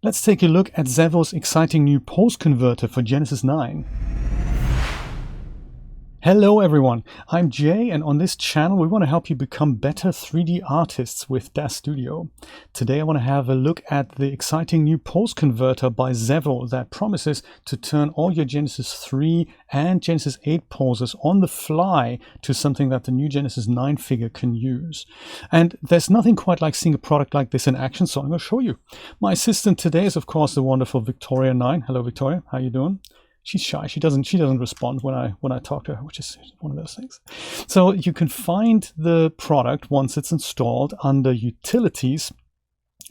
Let's take a look at Zev0's exciting new pose converter for Genesis 9. Hello everyone, I'm Jay, and on this channel we want to help you become better 3D artists with Daz Studio. Today I want to have a look at the exciting new pose converter by Zev0 that promises to turn all your Genesis 3 and Genesis 8 poses on the fly to something that the new Genesis 9 figure can use. And there's nothing quite like seeing a product like this in action, so I'm going to show you. My assistant today is of course the wonderful Victoria 9. Hello Victoria, how you doing? She's shy. She doesn't respond when I talk to her, which is one of those things. So you can find the product once it's installed under Utilities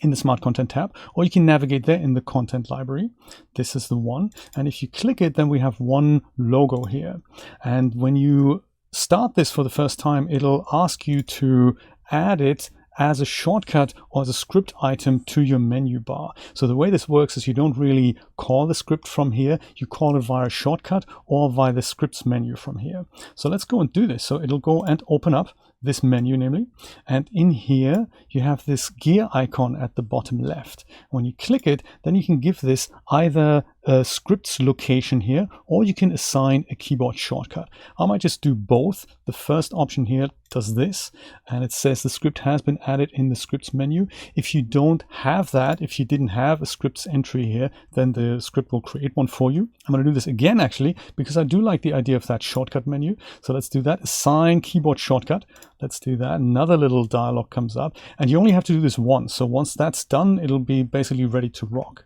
in the Smart Content tab, or you can navigate there in the Content library. This is the one, and if you click it, then we have one logo here. And when you start this for the first time, it'll ask you to add it as a shortcut or as a script item to your menu bar. So the way this works is you don't really call the script from here, you call it via a shortcut or via the scripts menu from here. So let's go and do this. So it'll go and open up this menu namely, and in here you have this gear icon at the bottom left. When you click it, then you can give this either a scripts location here, or you can assign a keyboard shortcut. I might just do both. The first option here does this, and it says the script has been added in the scripts menu. If you don't have that, if you didn't have a scripts entry here, then the script will create one for you. I'm going to do this again actually, because I do like the idea of that shortcut menu. So let's do that. Assign keyboard shortcut. Let's do that. Another little dialog comes up, and you only have to do this once. So once that's done, it'll be basically ready to rock.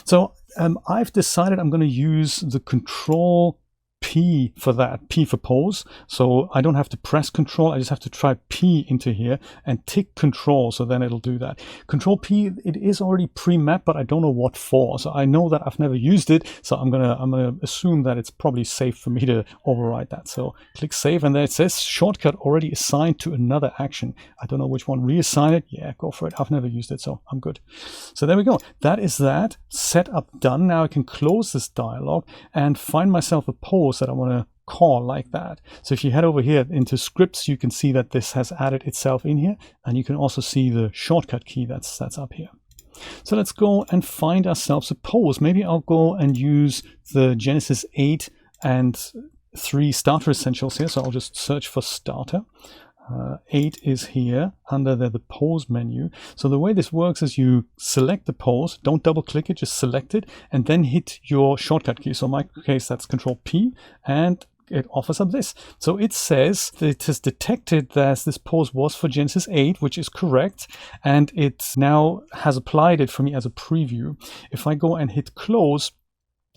So I've decided I'm going to use the Control P for that, P for pose. So I don't have to press Control, I just have to try P into here and tick Control, so then it'll do that. Control P, it is already pre-mapped, but I don't know what for. So I know that I've never used it, so I'm gonna assume that it's probably safe for me to override that. So click Save, and there it says shortcut already assigned to another action. I don't know which one. Reassign it? Yeah, go for it. I've never used it, so I'm good. So there we go. That is that. Setup done. Now I can close this dialog and find myself a pose that I want to call like that. So if you head over here into scripts, you can see that this has added itself in here, and you can also see the shortcut key that's up here. So let's go and find ourselves a pose. Maybe I'll go and use the Genesis 8 and 3 starter essentials here. So I'll just search for starter. 8 is here under the pose menu. So the way this works is you select the pose, don't double click it, just select it, and then hit your shortcut key. So in my case, that's Control P, and it offers up this. So it says that it has detected that this pose was for Genesis 8, which is correct, and it now has applied it for me as a preview. If I go and hit close,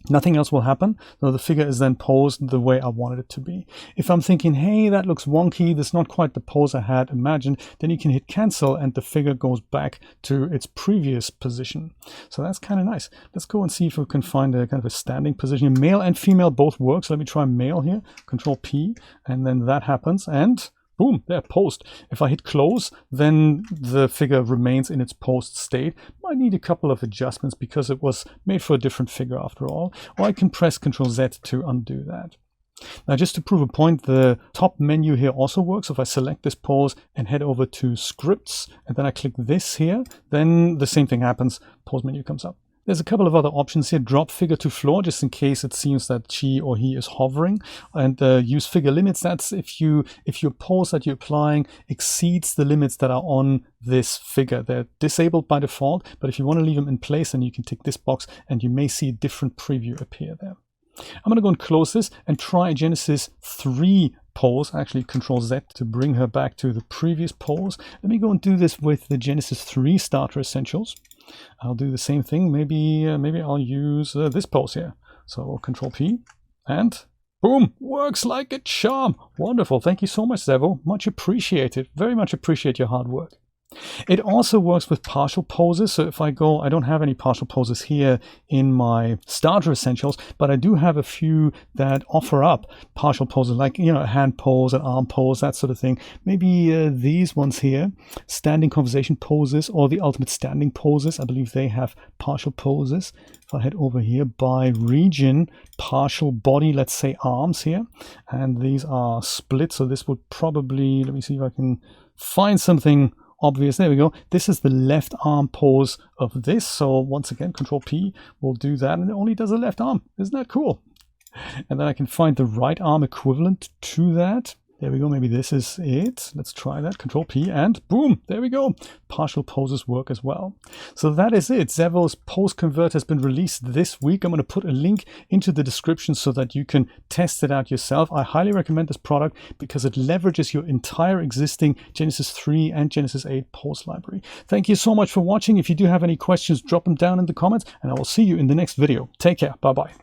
nothing else will happen. So the figure is then posed the way I wanted it to be. If I'm thinking, hey, that looks wonky, that's not quite the pose I had imagined, then you can hit cancel and the figure goes back to its previous position. So that's kind of nice. Let's go and see if we can find a kind of a standing position. Male and female both work. So let me try male here. Control P, and then that happens, and boom, there, posed. If I hit close, then the figure remains in its posed state. Might need a couple of adjustments because it was made for a different figure after all. Or I can press Ctrl Z to undo that. Now, just to prove a point, the top menu here also works. If I select this pose and head over to scripts, and then I click this here, then the same thing happens. Pose menu comes up. There's a couple of other options here. Drop figure to floor, just in case it seems that she or he is hovering. And use figure limits. That's if your pose that you're applying exceeds the limits that are on this figure. They're disabled by default, but if you want to leave them in place, then you can tick this box and you may see a different preview appear there. I'm going to go and close this and try a Genesis 3 pose. Actually, Control Z to bring her back to the previous pose. Let me go and do this with the Genesis 3 starter essentials. I'll do the same thing. Maybe I'll use this pose here. So Control P, and boom, works like a charm. Wonderful. Thank you so much, Zev0. Much appreciated. Very much appreciate your hard work. It also works with partial poses. So if I go, I don't have any partial poses here in my starter essentials, but I do have a few that offer up partial poses, like, you know, a hand pose, an arm pose, that sort of thing. Maybe these ones here, standing conversation poses, or the ultimate standing poses. I believe they have partial poses. If I head over here by region, partial body, let's say arms here, and these are split. So this would probably, let me see if I can find something obvious. There we go. This is the left arm pose of this. So once again, Control P will do that, and it only does the left arm. Isn't that cool? And then I can find the right arm equivalent to that. There we go. Maybe this is it. Let's try that. Control P and boom. There we go. Partial poses work as well. So that is it. Zev0's pose converter has been released this week. I'm going to put a link into the description so that you can test it out yourself. I highly recommend this product because it leverages your entire existing Genesis 3 and Genesis 8 pose library. Thank you so much for watching. If you do have any questions, drop them down in the comments and I will see you in the next video. Take care. Bye-bye.